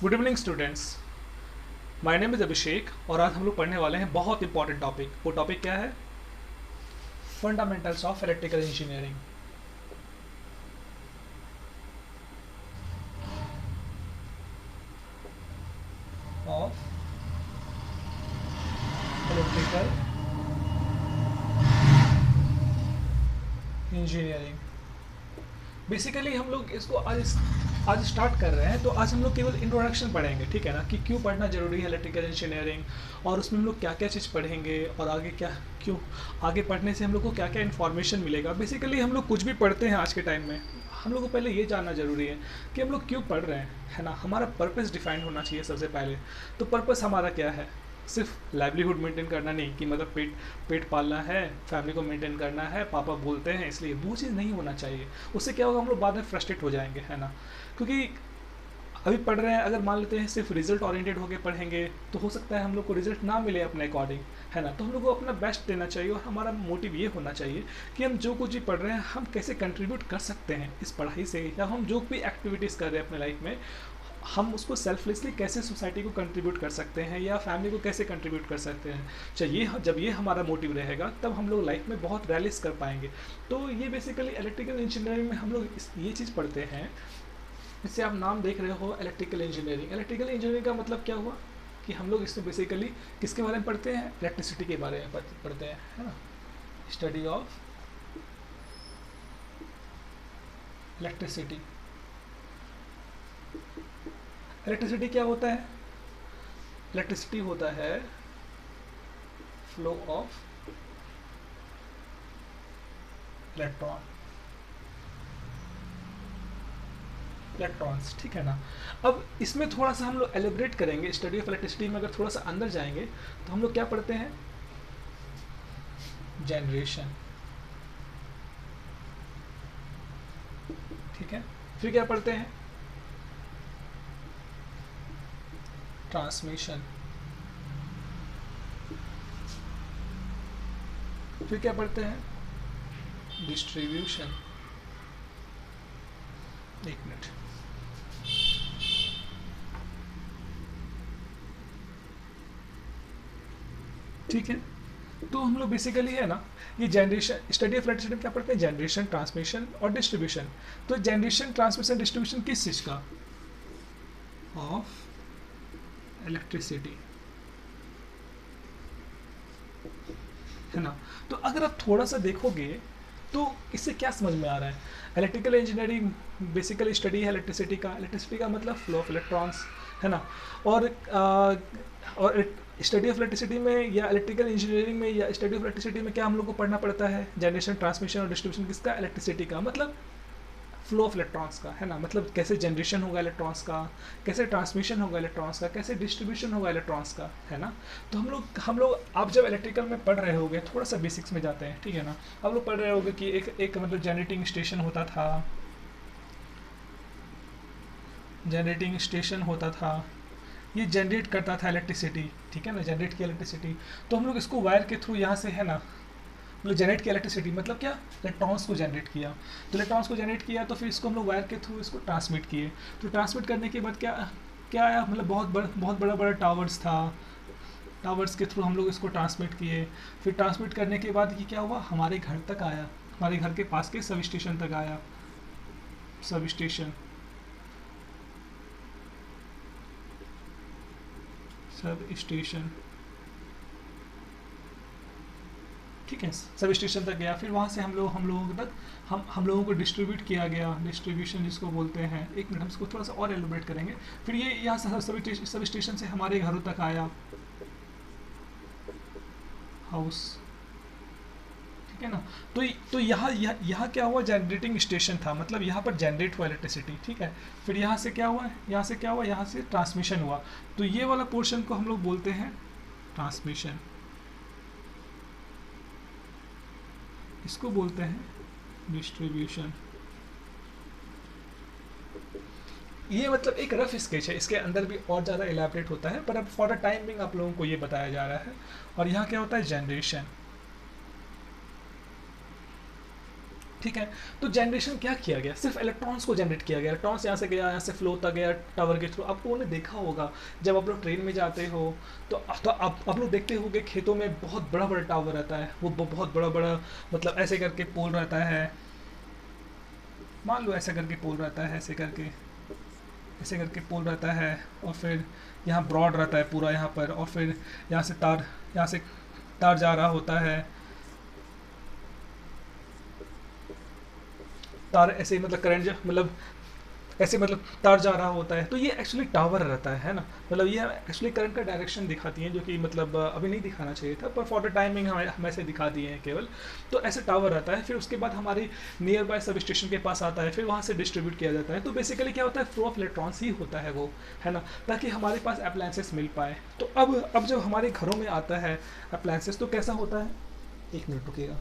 Good evening students. My name is Abhishek और आज हम लोग पढ़ने वाले हैं बहुत इंपॉर्टेंट टॉपिक। वो टॉपिक क्या है? Fundamentals of electrical engineering. Of electrical engineering. Basically हम लोग इसको आज स्टार्ट कर रहे हैं, तो आज हम लोग केवल इंट्रोडक्शन पढ़ेंगे, ठीक है ना, कि क्यों पढ़ना जरूरी है इलेक्ट्रिकल इंजीनियरिंग और उसमें हम लोग क्या क्या चीज़ पढ़ेंगे और आगे क्या क्यों आगे पढ़ने से हम लोग को क्या क्या इन्फॉर्मेशन मिलेगा। बेसिकली हम लोग कुछ भी पढ़ते हैं आज के टाइम में, हम लोग को पहले ये जानना जरूरी है कि हम लोग क्यों पढ़ रहे हैं, है ना। हमारा पर्पस डिफाइन होना चाहिए सबसे पहले। तो पर्पस हमारा क्या है? सिर्फ लाइवलीहुड मेंटेन करना नहीं, कि मतलब पेट पेट पालना है, फैमिली को मेंटेन करना है, पापा बोलते हैं इसलिए, वो चीज़ नहीं होना चाहिए। उससे क्या होगा, हम लोग बाद में फ्रस्ट्रेट हो जाएंगे, है ना। क्योंकि अभी पढ़ रहे हैं, अगर मान लेते हैं सिर्फ रिजल्ट ओरिएंटेड होकर पढ़ेंगे तो हो सकता है हम लोग को रिजल्ट ना मिले अपने अकॉर्डिंग, है ना। तो हम लोग को अपना बेस्ट देना चाहिए और हमारा मोटिव ये होना चाहिए कि हम जो कुछ भी पढ़ रहे हैं हम कैसे कंट्रीब्यूट कर सकते हैं इस पढ़ाई से, या हम जो भी एक्टिविटीज़ कर रहे हैं अपने लाइफ में हम उसको सेल्फलेसली कैसे सोसाइटी को कंट्रीब्यूट कर सकते हैं या फैमिली को कैसे कंट्रीब्यूट कर सकते हैं। चाहिए जब ये हमारा मोटिव रहेगा तब हम लोग लाइफ में बहुत रैलीज कर पाएंगे। तो ये बेसिकली इलेक्ट्रिकल इंजीनियरिंग में हम लोग ये चीज़ पढ़ते हैं। इससे आप नाम देख रहे हो इलेक्ट्रिकल इंजीनियरिंग। इलेक्ट्रिकल इंजीनियरिंग का मतलब क्या हुआ कि हम लोग इसमें बेसिकली किसके बारे में पढ़ते हैं? इलेक्ट्रिसिटी के बारे में पढ़ते हैं, है ना। Study of electricity. इलेक्ट्रिसिटी क्या होता है? इलेक्ट्रिसिटी होता है फ्लो ऑफ इलेक्ट्रॉन्स, ठीक है ना। अब इसमें थोड़ा सा हम लोग एलिब्रेट करेंगे। स्टडी ऑफ इलेक्ट्रिसिटी में अगर थोड़ा सा अंदर जाएंगे तो हम लोग क्या पढ़ते हैं? जनरेशन, ठीक है। फिर क्या पढ़ते हैं? ट्रांसमिशन। फिर क्या पढ़ते हैं? डिस्ट्रीब्यूशन। एक मिनट, ठीक है। तो हम लोग बेसिकली है ना, ये जनरेशन स्टडी ऑफ इलेक्ट्रिसिटी में क्या पढ़ते हैं? जनरेशन, ट्रांसमिशन और डिस्ट्रीब्यूशन। तो जनरेशन, ट्रांसमिशन, डिस्ट्रीब्यूशन किस चीज़ का? ऑफ इलेक्ट्रिसिटी, है ना। तो अगर आप थोड़ा सा देखोगे तो इससे क्या समझ में आ रहा है? इलेक्ट्रिकल इंजीनियरिंग बेसिकली स्टडी है इलेक्ट्रिसिटी का। इलेक्ट्रिसिटी का मतलब फ्लो ऑफ इलेक्ट्रॉन्स, है ना। और और स्टडी ऑफ इलेक्ट्रिसिटी में या इलेक्ट्रिकल इंजीनियरिंग में या स्टडी ऑफ इलेक्ट्रिसिटी में क्या हम लोग को पढ़ना पड़ता है? जनरेशन, ट्रांसमिशन और डिस्ट्रीब्यूशन किसका? इलेक्ट्रिसिटी का। मतलब फ्लो ऑफ इलेक्ट्रॉन्स का, है ना। मतलब कैसे जनरेशन होगा इलेक्ट्रॉन्स का, कैसे ट्रांसमिशन होगा इलेक्ट्रॉन्स का, कैसे डिस्ट्रीब्यूशन होगा इलेक्ट्रॉन्स का, है ना। तो हम लोग आप जब इलेक्ट्रिकल में पढ़ रहे होगे, थोड़ा सा बेसिक्स में जाते हैं, ठीक है ना। आप लोग पढ़ रहे होगे कि एक मतलब जनरेटिंग स्टेशन होता था, जनरेटिंग स्टेशन होता था, ये जनरेट करता था इलेक्ट्रिसिटी, ठीक है ना, जनरेट की इलेक्ट्रिसिटी। तो हम लोग इसको वायर के थ्रू यहाँ से, है ना, मतलब जनरेट किया इलेक्ट्रिसिटी, मतलब क्या? इलेक्ट्रॉन्स को जनरेट किया। तो इलेक्ट्रॉन्स को जनरेट किया तो फिर इसको हम लोग वायर के थ्रू इसको ट्रांसमिट किए। तो ट्रांसमिट करने के बाद क्या क्या आया? मतलब बहुत बड़ा बड़ा टावर्स था, टावर्स के थ्रू हम लोग इसको ट्रांसमिट किए। फिर ट्रांसमिट करने के बाद ये क्या हुआ? हमारे घर तक आया, हमारे घर के पास के सब स्टेशन तक आया। सब स्टेशन, सब स्टेशन, ठीक है, सब स्टेशन तक गया। फिर वहाँ से हम लोगों तक हम लोगों को डिस्ट्रीब्यूट किया गया, डिस्ट्रीब्यूशन जिसको बोलते हैं। एक मिनट, हम इसको थोड़ा सा और एलिब्रेट करेंगे। फिर ये यहाँ से सब स्टेशन से हमारे घरों तक आया, हाउस, ठीक है ना। तो यहाँ क्या हुआ? जनरेटिंग स्टेशन था, मतलब यहाँ पर जनरेट हुआ इलेक्ट्रिसिटी, ठीक है। फिर यहाँ से क्या हुआ? यहाँ से क्या हुआ? यहाँ से ट्रांसमिशन हुआ। तो ये वाला पोर्शन को हम लोग बोलते हैं ट्रांसमिशन, इसको बोलते हैं डिस्ट्रीब्यूशन। ये मतलब एक रफ स्केच है, इसके अंदर भी और ज़्यादा इलेबरेट होता है, पर अब फॉर द टाइम बिंग आप लोगों को ये बताया जा रहा है। और यहाँ क्या होता है? जनरेशन। ठीक है। तो जनरेशन क्या किया गया, सिर्फ इलेक्ट्रॉन्स को जनरेट किया गया, इलेक्ट्रॉन्स यहाँ से गया, यहाँ से फ्लो होता गया टावर के थ्रू। आपको उन्हें देखा होगा जब आप लोग ट्रेन में जाते हो तो आप लोग देखते होगे खेतों में बहुत बड़ा बड़ा टावर रहता है, वो बहुत बड़ा बड़ा मतलब ऐसे करके पोल रहता है, मान लो ऐसे करके पोल रहता है, ऐसे करके पोल रहता है, और फिर यहाँ ब्रॉड रहता है पूरा यहाँ पर, और फिर यहाँ से तार जा रहा होता है, तार ऐसे मतलब करंट मतलब ऐसे मतलब तार जा रहा होता है, तो ये एक्चुअली टावर रहता है ना। मतलब ये एक्चुअली करंट का डायरेक्शन दिखाती हैं, जो कि मतलब अभी नहीं दिखाना चाहिए था, पर फॉर द टाइमिंग हम ऐसे दिखा दिए हैं केवल। तो ऐसे टावर रहता है, फिर उसके बाद हमारी नियर बाय सब स्टेशन के पास आता है, फिर वहाँ से डिस्ट्रीब्यूट किया जाता है। तो बेसिकली क्या होता है, फ्लो ऑफ इलेक्ट्रॉन्स ही होता है वो, है ना, ताकि हमारे पास अप्लायंसेस मिल पाए। तो अब जब हमारे घरों में आता है अप्लायंसेस, तो कैसा होता है, एक मिनट रुकिएगा,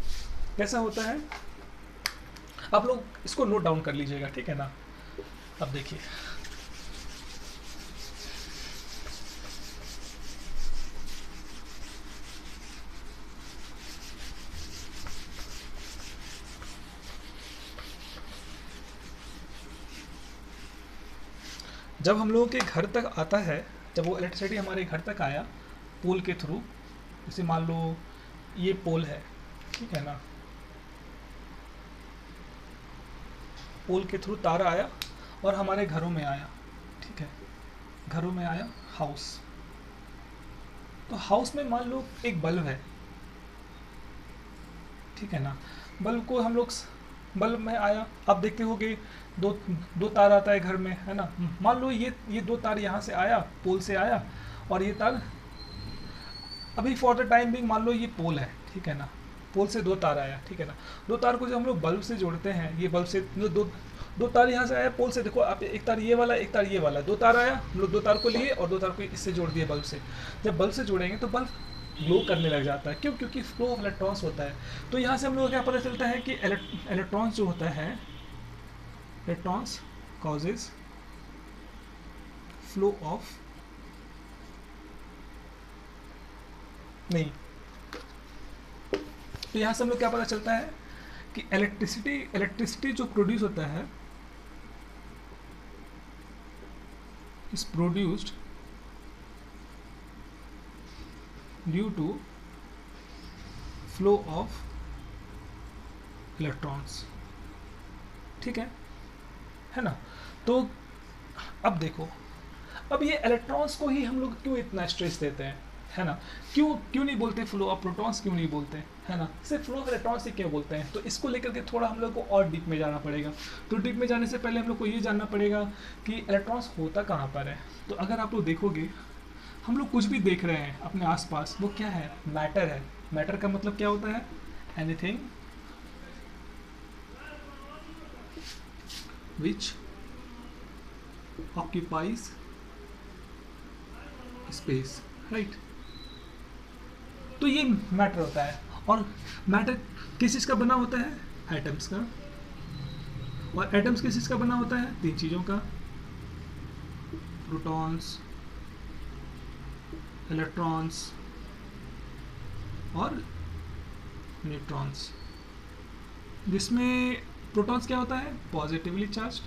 कैसा होता है, आप लोग इसको नोट डाउन कर लीजिएगा, ठीक है ना। अब देखिए, जब हम लोगों के घर तक आता है, जब वो इलेक्ट्रिसिटी हमारे घर तक आया पोल के थ्रू, जैसे मान लो ये पोल है, ठीक है ना, पोल के थ्रू तार आया और हमारे घरों में आया, ठीक है, घरों में आया हाउस। तो हाउस में मान लो एक बल्ब है, ठीक है ना, बल्ब को हम लोग बल्ब में आया, आप देखते हो कि दो दो तार आता है घर में, है ना। मान लो ये दो तार यहाँ से आया, पोल से आया, और ये तार अभी फॉर द टाइम बिंग मान लो ये पोल है, ठीक है ना, पोल से दो तार आया, ठीक है ना। दो तार को जब हम लोग बल्ब से जोड़ते हैं, ये बल्ब से दो तार यहाँ से आया पोल से, देखो आप, एक तार ये वाला, एक तार ये वाला, दो तार आया, हम लोग दो तार को लिए और दो तार को इससे जोड़ दिए बल्ब से। जब बल्ब से जोड़ेंगे तो बल्ब ग्लो करने लग जाता है, क्यों, क्योंकि फ्लो ऑफ इलेक्ट्रॉन्स होता है। तो यहाँ से हम लोग क्या पता चलता है कि इलेक्ट्रॉन्स जो होता है, इलेक्ट्रॉन्स कॉजेज फ्लो ऑफ, नहीं, तो यहाँ से हम लोग क्या पता चलता है कि इलेक्ट्रिसिटी जो प्रोड्यूस होता है is produced due to flow of electrons, ठीक है ना। तो अब देखो, अब ये इलेक्ट्रॉन्स को ही हम लोग क्यों इतना स्ट्रेस देते हैं, है ना, क्यों नहीं बोलते फ्लो ऑफ प्रोटॉन्स, क्यों नहीं बोलते, है ना, सिर्फ फ्लो ऑफ इलेक्ट्रॉन्स ही क्यों बोलते हैं। तो इसको लेकर के थोड़ा हम लोग को और डीप में जाना पड़ेगा। तो डीप में जाने से पहले हम लोग को ये जानना पड़ेगा कि इलेक्ट्रॉन्स होता कहाँ पर है। तो अगर आप लोग देखोगे, हम लोग कुछ भी देख रहे हैं अपने आसपास, वो क्या है, मैटर है। मैटर का मतलब क्या होता है, anything which occupies space, right. तो ये मैटर होता है, और मैटर किस चीज़ का बना होता है, एटम्स का। और एटम्स किस चीज़ का बना होता है, तीन चीज़ों का, प्रोटॉन्स, इलेक्ट्रॉन्स और न्यूट्रॉन्स। जिसमें प्रोटॉन्स क्या होता है, पॉजिटिवली चार्ज्ड,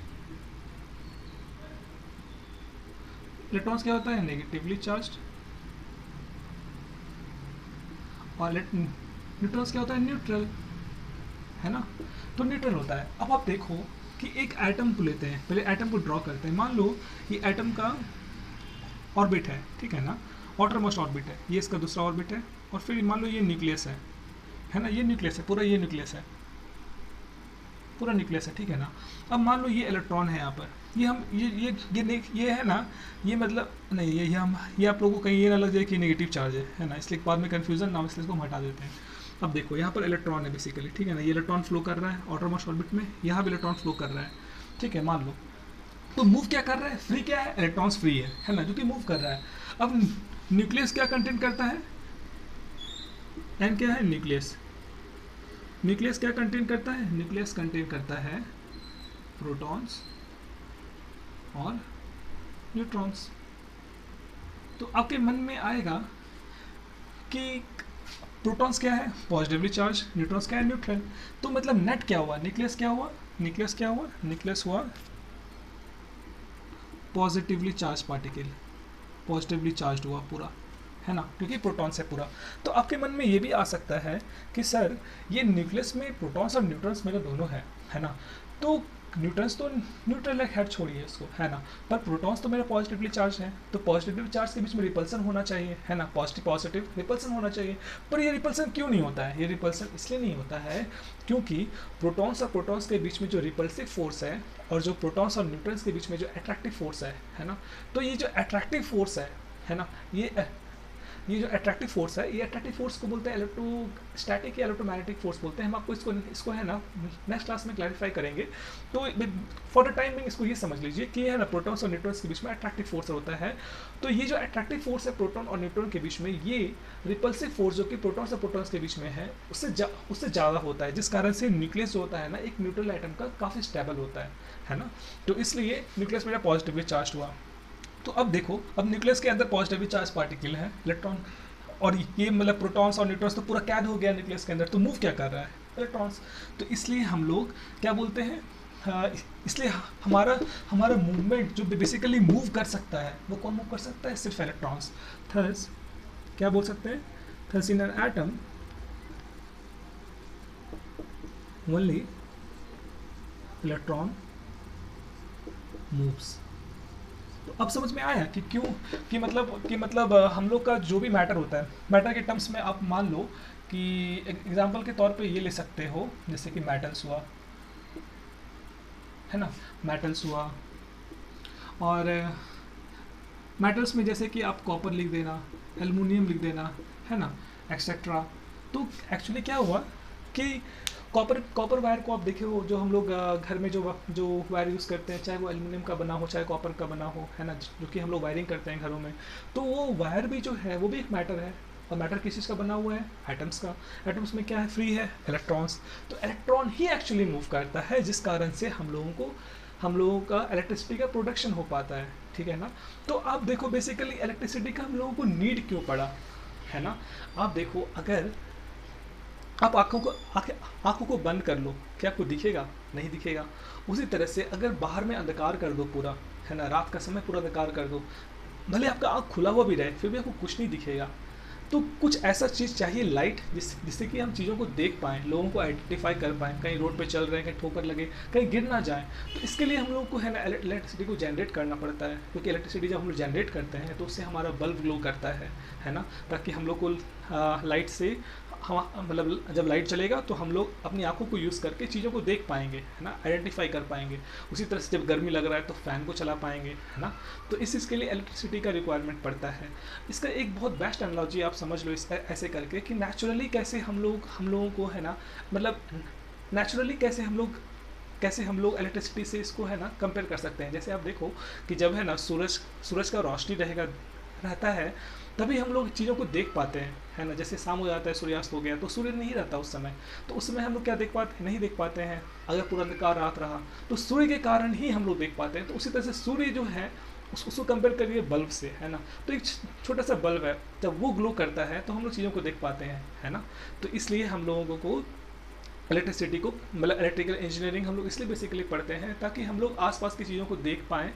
इलेक्ट्रॉन्स क्या होता है, नेगेटिवली चार्ज्ड, और न्यूट्रॉन्स क्या होता है, न्यूट्रल, है ना। तो न्यूट्रल होता है। अब आप देखो कि एक एटम को लेते हैं, पहले एटम को ड्रॉ करते हैं। मान लो ये एटम का ऑर्बिट है, ठीक है ना, आउटर मोस्ट ऑर्बिट है, ये इसका दूसरा ऑर्बिट है, और फिर मान लो ये न्यूक्लियस है ना, ये न्यूक्लियस है, पूरा ये न्यूक्लियस है, पूरा न्यूक्लियस है, ठीक है ना। अब मान लो ये इलेक्ट्रॉन है यहाँ पर, ये हम ये है ना, ये मतलब नहीं, ये आप लोगों को कहीं ये ना लग जाए कि नेगेटिव चार्ज है ना, इसलिए बाद में कन्फ्यूजन ना, इसलिए इसको हम हटा देते हैं। अब देखो यहाँ पर इलेक्ट्रॉन है बेसिकली, ठीक है ना, ये इलेक्ट्रॉन फ्लो कर रहा है आउटर मोस्ट ऑर्बिट में, यहाँ भी इलेक्ट्रॉन फ्लो कर रहा है, ठीक है, मान लो। तो मूव क्या कर रहा है, फ्री क्या है, इलेक्ट्रॉन्स फ्री है ना, जो कि मूव कर रहा है। अब न्यूक्लियस क्या कंटेंट करता है, एन क्या है, न्यूक्लियस। न्यूक्लियस क्या कंटेन करता है, न्यूक्लियस कंटेन करता है प्रोटॉन्स और न्यूट्रॉन्स। तो आपके मन में आएगा कि प्रोटॉन्स क्या है, पॉजिटिवली चार्ज, न्यूट्रॉन्स क्या है, न्यूट्रल। तो मतलब नेट क्या हुआ, न्यूक्लियस क्या हुआ, न्यूक्लियस क्या हुआ, न्यूक्लियस हुआ positively charge particle, positively charge हुआ पूरा, है ना, क्योंकि प्रोटॉन से पूरा। तो आपके मन में ये भी आ सकता है कि सर ये न्यूक्लियस में प्रोटॉन्स और न्यूट्रॉन्स मेरे दोनों हैं, है ना, तो न्यूट्रॉन्स तो न्यूट्रल है, खैर छोड़िए इसको, है ना, पर प्रोटॉन्स तो मेरा पॉजिटिवली चार्ज है, तो पॉजिटिवली चार्ज के बीच में रिपल्सन होना चाहिए, है ना, पॉजिटिव पॉजिटिव रिपल्सन होना चाहिए। पर ये रिपल्सन क्यों नहीं होता है, ये रिपल्सन इसलिए नहीं होता है क्योंकि प्रोटॉन्स और प्रोटॉन्स के बीच में जो रिपल्सिव फोर्स है और जो प्रोटॉन्स और न्यूट्रॉन्स के बीच में जो अट्रैक्टिव फोर्स है ना, तो ये जो अट्रैक्टिव फोर्स है ना, ये जो अट्रैक्टिव फोर्स है, ये अट्रैक्टिव फोर्स को बोलते हैं इलेक्ट्रोस्टैटिक या इलेक्ट्रोमैग्नेटिक फोर्स बोलते हैं। हम आपको इसको है ना नेक्स्ट क्लास में क्लैरिफाई करेंगे। तो फॉर द टाइम में इसको ये समझ लीजिए कि है ना प्रोटॉन्स और न्यूट्रॉन्स के बीच में अट्रैक्टिव फोर्स होता है। तो ये जो अट्रैक्टिव फोर्स है प्रोटॉन और न्यूट्रॉन के बीच में, ये रिपल्सिव फोर्स जो कि प्रोटॉन्स और प्रोटॉन्स के बीच में है उससे ज़्यादा होता है, जिस कारण से न्यूक्लियस जो होता है ना एक न्यूट्रल आइटम का काफ़ी स्टेबल होता है ना। तो इसलिए न्यूक्लियस मेरा पॉजिटिवली चार्ज हुआ। तो अब देखो, अब न्यूक्लियस के अंदर पॉजिटिवली चार्ज पार्टिकल है इलेक्ट्रॉन, और ये मतलब प्रोटॉन्स और न्यूट्रॉन्स तो पूरा कैद हो गया न्यूक्लियस के अंदर, तो मूव क्या कर रहा है, इलेक्ट्रॉन्स। तो इसलिए हम लोग क्या बोलते हैं, इसलिए हमारा मूवमेंट जो बेसिकली मूव कर सकता है वो कौन मूव कर सकता है, सिर्फ इलेक्ट्रॉन्स। थर्स क्या बोल सकते हैं, thus in an atom only electron moves. तो अब समझ में आया कि क्यों, कि मतलब हम लोग का जो भी मैटर होता है, मैटर के टर्म्स में आप मान लो कि एग्जांपल के तौर पे ये ले सकते हो, जैसे कि मेटल्स हुआ, है ना, मेटल्स हुआ, और मेटल्स में जैसे कि आप कॉपर लिख देना, एल्युमिनियम लिख देना, है ना, एक्सेट्रा। तो एक्चुअली क्या हुआ कि कॉपर वायर को आप देखे हो, जो हम लोग घर में जो वायर यूज़ करते हैं, चाहे वो एल्युमिनियम का बना हो चाहे कॉपर का बना हो, है ना, जो कि हम लोग वायरिंग करते हैं घरों में, तो वो वायर भी जो है वो भी एक मैटर है। और मैटर किस चीज़ का बना हुआ है, एटम्स का। एटम्स में क्या है, फ्री है, इलेक्ट्रॉन्स। तो इलेक्ट्रॉन ही एक्चुअली मूव करता है, जिस कारण से हम लोगों का इलेक्ट्रिसिटी का प्रोडक्शन हो पाता है, ठीक है ना। तो आप देखो बेसिकली इलेक्ट्रिसिटी का हम लोगों को नीड क्यों पड़ा, है ना। आप देखो, अगर आप आंखों को बंद कर लो, क्या आपको दिखेगा, नहीं दिखेगा। उसी तरह से अगर बाहर में अंधकार कर दो पूरा, है ना, रात का समय पूरा अंधकार कर दो, भले आपका आँख खुला हुआ भी रहे फिर भी आपको कुछ नहीं दिखेगा। तो कुछ ऐसा चीज़ चाहिए, लाइट, जिससे कि हम चीज़ों को देख पाएँ, लोगों को आइडेंटिफाई कर पाएँ, कहीं रोड पे चल रहे हैं, कहीं ठोकर लगे, कहीं गिर ना जाए। तो इसके लिए हम लोगों को है ना इलेक्ट्रिसिटी को जनरेट करना पड़ता है, क्योंकि इलेक्ट्रिसिटी जब हम लोग जनरेट करते हैं तो उससे हमारा बल्ब ग्लो करता है ना, ताकि हम लोग को लाइट से हम मतलब जब लाइट चलेगा तो हम लोग अपनी आंखों को यूज़ करके चीज़ों को देख पाएंगे, है ना, आइडेंटिफाई कर पाएंगे। उसी तरह से जब गर्मी लग रहा है तो फ़ैन को चला पाएंगे, है ना। तो इस चीज़ के लिए इलेक्ट्रिसिटी का रिक्वायरमेंट पड़ता है। इसका एक बहुत बेस्ट एनालॉजी आप समझ लो इस ऐसे करके कि नेचुरली कैसे हम लोगों को है ना, मतलब नेचुरली कैसे हम लोग इलेक्ट्रिसिटी से इसको है ना कंपेयर कर सकते हैं। जैसे आप देखो कि जब है ना सूरज का रोशनी रहता है तभी हम लोग चीज़ों को देख पाते हैं, है ना। जैसे शाम हो जाता है, सूर्यास्त हो गया, तो सूर्य नहीं रहता उस समय, तो उस समय हम लोग क्या नहीं देख पाते हैं। अगर पूरा अंधकार रात रहा तो सूर्य के कारण ही हम लोग देख पाते हैं। तो उसी तरह से सूर्य जो है उसको कंपेयर करिए बल्ब से, है ना। तो एक छोटा सा बल्ब है, जब वो ग्लो करता है तो हम लोग चीज़ों को देख पाते हैं, है ना। तो इसलिए हम लोगों को इलेक्ट्रिसिटी को मतलब इलेक्ट्रिकल इंजीनियरिंग हम लोग इसलिए बेसिकली पढ़ते हैं ताकि हम लोग आसपास की चीज़ों को देख पाएँ,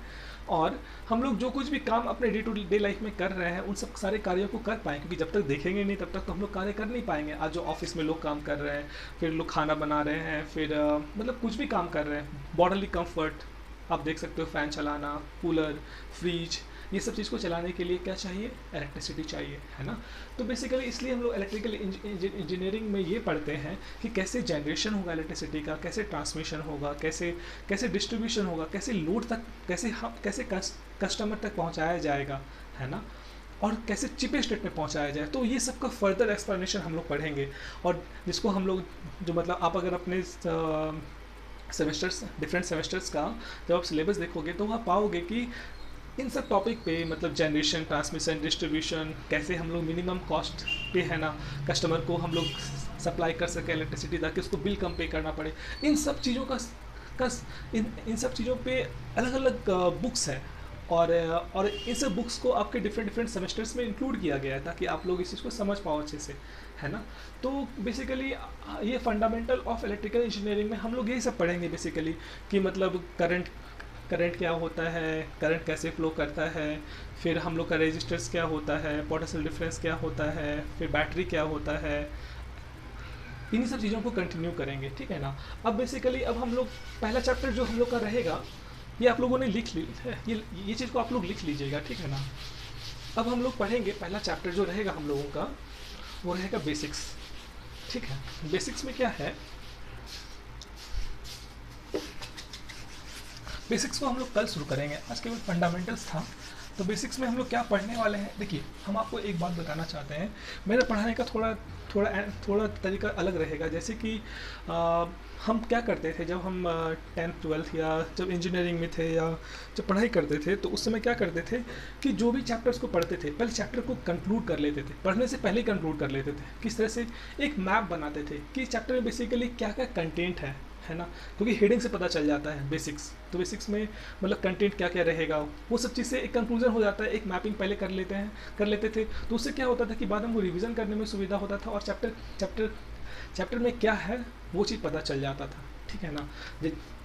और हम लोग जो कुछ भी काम अपने डे टू डे लाइफ में कर रहे हैं उन सब सारे कार्यों को कर पाएँ। क्योंकि जब तक देखेंगे नहीं तब तक तो हम लोग कार्य कर नहीं पाएंगे। आज जो ऑफिस में लोग काम कर रहे हैं, फिर लोग खाना बना रहे हैं, फिर मतलब कुछ भी काम कर रहे हैं, बॉडली कंफर्ट आप देख सकते हो, फ़ैन चलाना, कूलर, फ्रिज, ये सब चीज़ को चलाने के लिए क्या चाहिए, इलेक्ट्रिसिटी चाहिए, है ना। तो बेसिकली इसलिए हम लोग इलेक्ट्रिकल इंजीनियरिंग में ये पढ़ते हैं कि कैसे जनरेशन होगा इलेक्ट्रिसिटी का, कैसे ट्रांसमिशन होगा, कैसे डिस्ट्रीब्यूशन होगा, कैसे लोड तक, कैसे कस्टमर तक पहुंचाया जाएगा, है ना, और कैसे चीपेस्ट रेट में पहुंचाया जाए। तो ये सब का फर्दर एक्सप्लेनेशन हम लोग पढ़ेंगे, और जिसको हम लोग जो मतलब आप अगर अपने सेमेस्टर्स, डिफरेंट सेमेस्टर्स का जब आप सिलेबस देखोगे तो वहाँ पाओगे कि इन सब टॉपिक पे मतलब जनरेशन, ट्रांसमिशन, डिस्ट्रीब्यूशन, कैसे हम लोग मिनिमम कॉस्ट पे है ना कस्टमर को हम लोग सप्लाई कर सकें इलेक्ट्रिसिटी, ताकि उसको बिल कम पे करना पड़े। इन सब चीज़ों इन सब चीज़ों पे अलग अलग बुक्स है, और इन सब बुक्स को आपके डिफरेंट डिफरेंट सेमेस्टर्स में इंक्लूड किया गया है ताकि आप लोग इस चीज़ को समझ पाओ अच्छे से, है ना। तो बेसिकली ये फंडामेंटल ऑफ इलेक्ट्रिकल इंजीनियरिंग में हम लोग यही सब पढ़ेंगे बेसिकली, कि मतलब करंट क्या होता है, करंट कैसे फ्लो करता है, फिर हम लोग का रेजिस्टेंस क्या होता है, पोटेंशियल डिफरेंस क्या होता है, फिर बैटरी क्या होता है, इन्हीं सब चीज़ों को कंटिन्यू करेंगे, ठीक है ना। अब बेसिकली अब हम लोग पहला चैप्टर जो हम लोग का रहेगा, ये आप लोगों ने लिख ली, ये चीज़ को आप लोग लिख लीजिएगा, ठीक है ना। अब हम लोग पढ़ेंगे पहला चैप्टर जो रहेगा हम लोगों का, वो रहेगा बेसिक्स, ठीक है। बेसिक्स में क्या है, बेसिक्स को हम लोग कल शुरू करेंगे, आज केवल फंडामेंटल्स था। तो बेसिक्स में हम लोग क्या पढ़ने वाले हैं, देखिए हम आपको एक बात बताना चाहते हैं, मेरा पढ़ाने का थोड़ा तरीका अलग रहेगा। जैसे कि हम क्या करते थे जब हम 10th 12th या जब इंजीनियरिंग में थे या जब पढ़ाई करते थे, तो उस समय क्या करते थे कि जो भी चैप्टर्स को पढ़ते थे पहले चैप्टर को कंक्लूड कर लेते थे, पढ़ने से पहले ही कंक्लूड कर लेते थे। किस तरह से, एक मैप बनाते थे कि चैप्टर में बेसिकली क्या क्या कंटेंट है ना, क्योंकि हेडिंग से पता चल जाता है बेसिक्स। तो बेसिक्स में मतलब कंटेंट क्या क्या रहेगा, वो सब चीज़ से एक कंक्लूजन हो जाता है, एक मैपिंग पहले कर लेते थे। तो उससे क्या होता था कि बाद में वो रिवीजन करने में सुविधा होता था, और चैप्टर में क्या है वो चीज़ पता चल जाता था, ठीक है ना।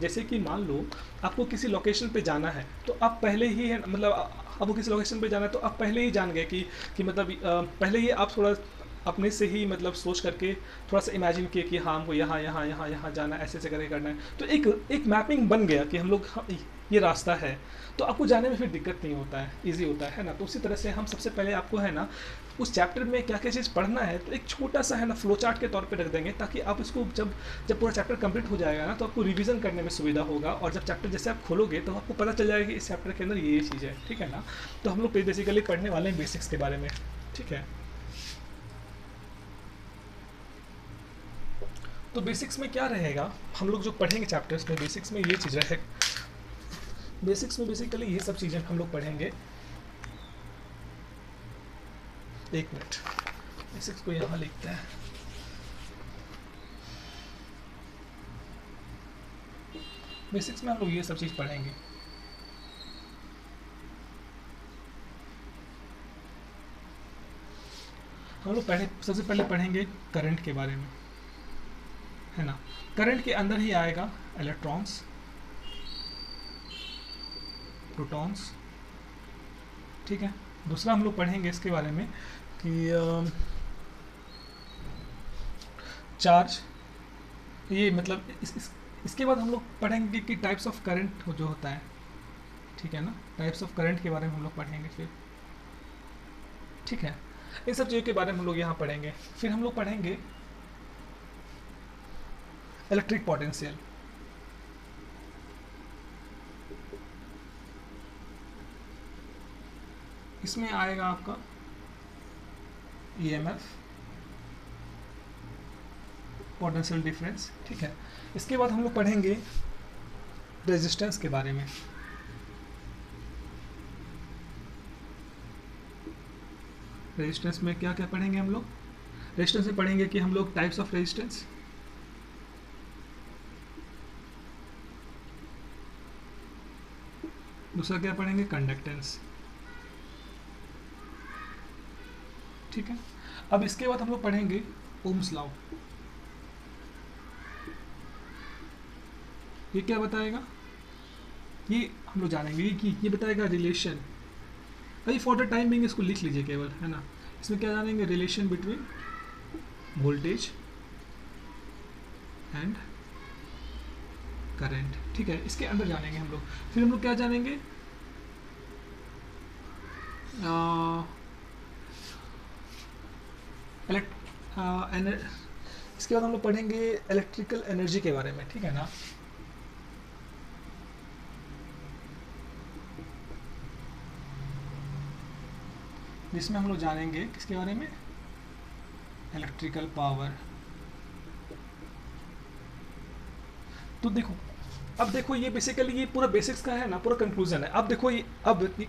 जैसे कि मान लो आपको किसी लोकेशन पे जाना है, तो आप पहले ही है मतलब आपको किसी लोकेशन पे जाना है तो आप पहले ही जान गए कि मतलब पहले ही आप थोड़ा अपने से ही मतलब सोच करके थोड़ा सा इमेजिन किए कि हाँ हमको यहाँ जाना है, ऐसे ऐसे करके करना है। तो एक मैपिंग बन गया कि हम लोग ये रास्ता है, तो आपको जाने में फिर दिक्कत नहीं होता है, ईजी होता है ना। तो उसी तरह से हम सबसे पहले आपको है ना उस चैप्टर में क्या क्या चीज़ पढ़ना है, तो एक छोटा सा है ना फ्लो चार्ट के तौर पे रख देंगे, ताकि आप इसको जब पूरा चैप्टर कंप्लीट हो जाएगा ना, तो आपको रिवीजन करने में सुविधा होगा, और जब चैप्टर जैसे आप खोलोगे तो आपको पता चल जाएगा कि इस चैप्टर के अंदर ये चीज़ है, ठीक है ना। तो हम लोग बेसिकली पढ़ने वाले हैं बेसिक्स के बारे में, ठीक है। तो बेसिक्स में क्या रहेगा, हम लोग जो पढ़ेंगे चैप्टर्स में बेसिक्स में ये चीज़ रहेगा, बेसिक्स में बेसिकली ये सब चीज़ें हम लोग पढ़ेंगे। एक मिनट, बेसिक्स को यहाँ लिखते हैं। बेसिक्स में हम लोग ये सब चीज़ पढ़ेंगे। हम लोग सबसे पहले पढ़ेंगे करंट के बारे में, है ना। करंट के अंदर ही आएगा इलेक्ट्रॉन्स, प्रोटॉन्स, ठीक है। दूसरा हम लोग पढ़ेंगे इसके बारे में कि चार्ज, ये मतलब इसके बाद हम लोग पढ़ेंगे कि टाइप्स ऑफ करंट जो होता है, ठीक है ना। टाइप्स ऑफ करंट के बारे में हम लोग पढ़ेंगे फिर, ठीक है। इन सब चीज़ों के बारे में हम लोग यहाँ पढ़ेंगे। फिर हम लोग पढ़ेंगे इलेक्ट्रिक पोटेंशियल, इसमें आएगा आपका ईएमएफ, पोटेंशियल डिफरेंस, ठीक है। इसके बाद हम लोग पढ़ेंगे रेजिस्टेंस के बारे में। रेजिस्टेंस में क्या क्या पढ़ेंगे हम लोग, रेजिस्टेंस में पढ़ेंगे कि हम लोग टाइप्स ऑफ रेजिस्टेंस, दूसरा क्या पढ़ेंगे कंडक्टेंस, ठीक है। अब इसके बाद हम लोग पढ़ेंगे ओम्स लॉ। ये क्या बताएगा, ये हम लोग जानेंगे कि ये बताएगा रिलेशन, अभी फॉर द टाइम बिंग इसको लिख लीजिए केवल, है ना। इसमें क्या जानेंगे, relation between voltage and current, ठीक है। इसके अंदर जानेंगे हम लोग। फिर हम लोग क्या जानेंगे, इसके बाद हम लोग पढ़ेंगे इलेक्ट्रिकल एनर्जी के बारे में, ठीक है ना। जिसमें हम लोग जानेंगे किसके बारे में, इलेक्ट्रिकल पावर। तो देखो, अब देखो ये बेसिकली ये पूरा बेसिक्स का है ना, पूरा कंक्लूजन है। अब देखो ये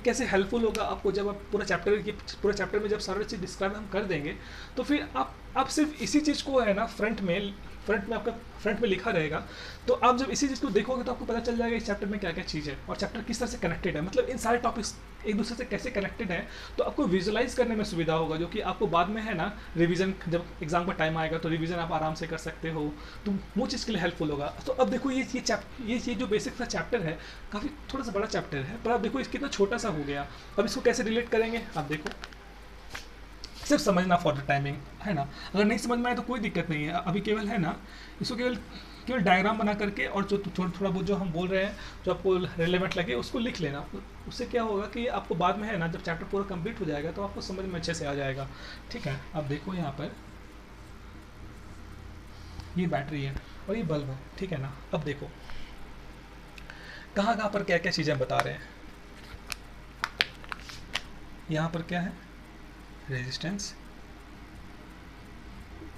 कैसे हेल्पफुल होगा आपको, जब आप पूरा चैप्टर में जब सारा चीज़ डिस्क्राइब हम कर देंगे, तो फिर आप सिर्फ इसी चीज़ को है ना फ्रंट में फ्रंट में लिखा रहेगा। तो आप जब इसी चीज़ को देखोगे तो आपको पता चल जाएगा इस चैप्टर में क्या क्या चीज़ है और चैप्टर किस तरह से कनेक्टेड है, मतलब इन सारे टॉपिक्स एक दूसरे से कैसे कनेक्टेड है। तो आपको विजुअलाइज करने में सुविधा होगा, जो कि आपको बाद में है ना रिवीजन, जब एग्जाम का टाइम आएगा तो रिवीजन आप आराम से कर सकते हो, तो वो चीज़ के लिए हेल्पफुल होगा। तो अब देखो ये जो बेसिक सा चैप्टर है काफ़ी थोड़ा सा बड़ा चैप्टर है, पर आप देखो इसके कितना छोटा सा हो गया। अब इसको कैसे रिलेट करेंगे आप देखो, सिर्फ समझना फॉर द टाइमिंग, है ना। अगर नहीं समझ में आए तो कोई दिक्कत नहीं है, अभी केवल है ना इसको केवल डायग्राम बना करके और जो थोड़ा बहुत जो हम बोल रहे हैं जो आपको रिलेवेंट लगे उसको लिख लेना। उससे क्या होगा कि आपको बाद में है ना जब चैप्टर पूरा कंप्लीट हो जाएगा तो आपको समझ में अच्छे से आ जाएगा, ठीक है। अब देखो यहाँ पर ये बैटरी है और ये बल्ब है, ठीक है ना। अब देखो कहाँ पर क्या क्या चीज़ें बता रहे हैं। यहाँ पर क्या है, रेजिस्टेंस,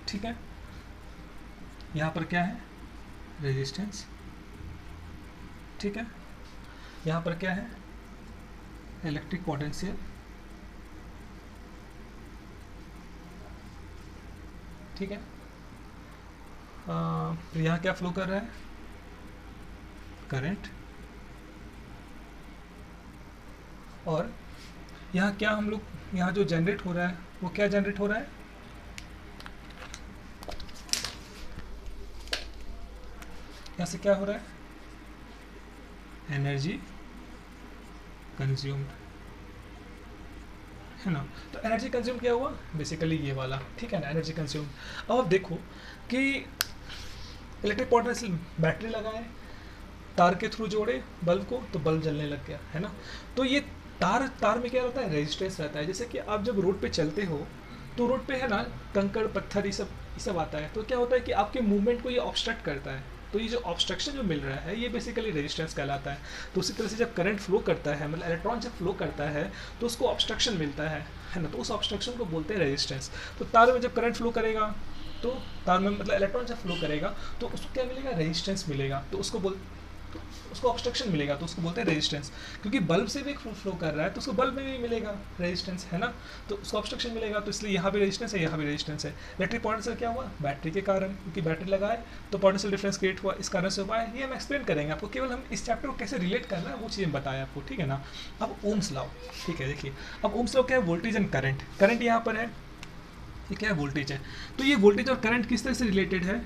ठीक है। यहाँ पर क्या है, रेजिस्टेंस, ठीक है। यहाँ पर क्या है, इलेक्ट्रिक पोटेंशियल, ठीक है। यहाँ क्या फ्लो कर रहा है, करंट। और यहाँ क्या हम लोग यहाँ जो जनरेट हो रहा है वो क्या जनरेट हो रहा है, यहाँ से क्या हो रहा है, एनर्जी कंज्यूम्ड, है ना। तो एनर्जी कंज्यूम क्या हुआ, बेसिकली ये वाला, ठीक है ना, एनर्जी कंज्यूम। अब आप देखो कि इलेक्ट्रिक पोटेंशियल बैटरी लगाए, तार के थ्रू जोड़े बल्ब को तो बल्ब जलने लग गया, है ना। तो ये तार में क्या रहता है, रेजिस्टेंस रहता है। जैसे कि आप जब रोड पे चलते हो तो रोड पे है ना कंकड़ पत्थर ये सब आता है, तो क्या होता है कि आपके मूवमेंट को ये ऑब्स्ट्रक्ट करता है। तो ये जो ऑब्स्ट्रक्शन जो मिल रहा है ये बेसिकली रेजिस्टेंस कहलाता है। तो उसी तरह से जब करंट फ्लो करता है, मतलब इलेक्ट्रॉन जब फ्लो करता है तो उसको ऑब्स्ट्रक्शन मिलता है ना, तो उस ऑब्स्ट्रक्शन को बोलते हैं रेजिस्टेंस। तो तार में जब करंट फ्लो करेगा तो तार में मतलब इलेक्ट्रॉन जब फ्लो करेगा तो उसको क्या मिलेगा, रेजिस्टेंस मिलेगा। तो उसको ऑब्स्ट्रक्शन मिलेगा तो उसको बोलते हैं रेजिस्टेंस। क्योंकि बल्ब से भी फ्लो कर रहा है तो उसको बल्ब में भी मिलेगा रेजिस्टेंस, है ना। तो उसको ऑब्स्ट्रक्शन मिलेगा, तो इसलिए यहाँ भी रेजिस्टेंस है, यहाँ भी रेजिस्टेंस है। इलेक्ट्रिक पोटेंशियल क्या हुआ, बैटरी के कारण, क्योंकि बैटरी लगाए तो पोटेंशियल डिफरेंस क्रिएट हुआ, इस कारण से हुआ है। ये हम एक्सप्लेन करेंगे आपको, केवल हम इस चैप्टर को कैसे रिलेट करना है वो चीज़ बताया आपको, ठीक है ना। अब ओम्स लॉ, ठीक है, देखिए अब ओम्स लॉ क्या है, वोल्टेज एंड करंट। करंट यहाँ पर है, ये क्या है, वोल्टेज है। तो ये वोल्टेज और करंट किस तरह से रिलेटेड है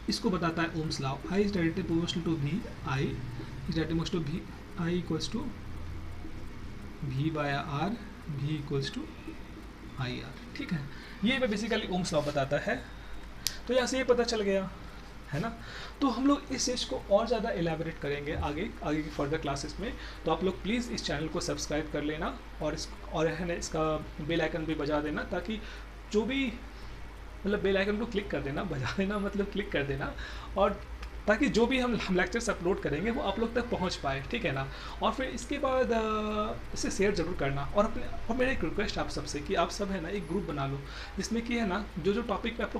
इसको बताता है Ohm's law. I is directly proportional to V, I is directly to V, I equals to V by R, V equals to I R, ठीक है। ये बेसिकली ओम्स लॉ बताता है। तो यहाँ से ये पता चल गया, है ना। तो हम लोग इस चीज़ को और ज़्यादा एलैबोरेट करेंगे आगे की फर्दर क्लासेस में। तो आप लोग प्लीज़ इस चैनल को सब्सक्राइब कर लेना और है ना इसका बेल आइकन भी बजा देना, ताकि जो भी मतलब बेल आइकन को क्लिक कर देना, बजा देना मतलब क्लिक कर देना, और ताकि जो भी हम लेक्चर्स अपलोड करेंगे वो आप लोग तक पहुंच पाए, ठीक है ना। और फिर इसके बाद इसे शेयर जरूर करना। और मेरी एक रिक्वेस्ट आप सबसे कि आप सब है ना एक ग्रुप बना लो, जिसमें कि है ना जो टॉपिक पे आप लोग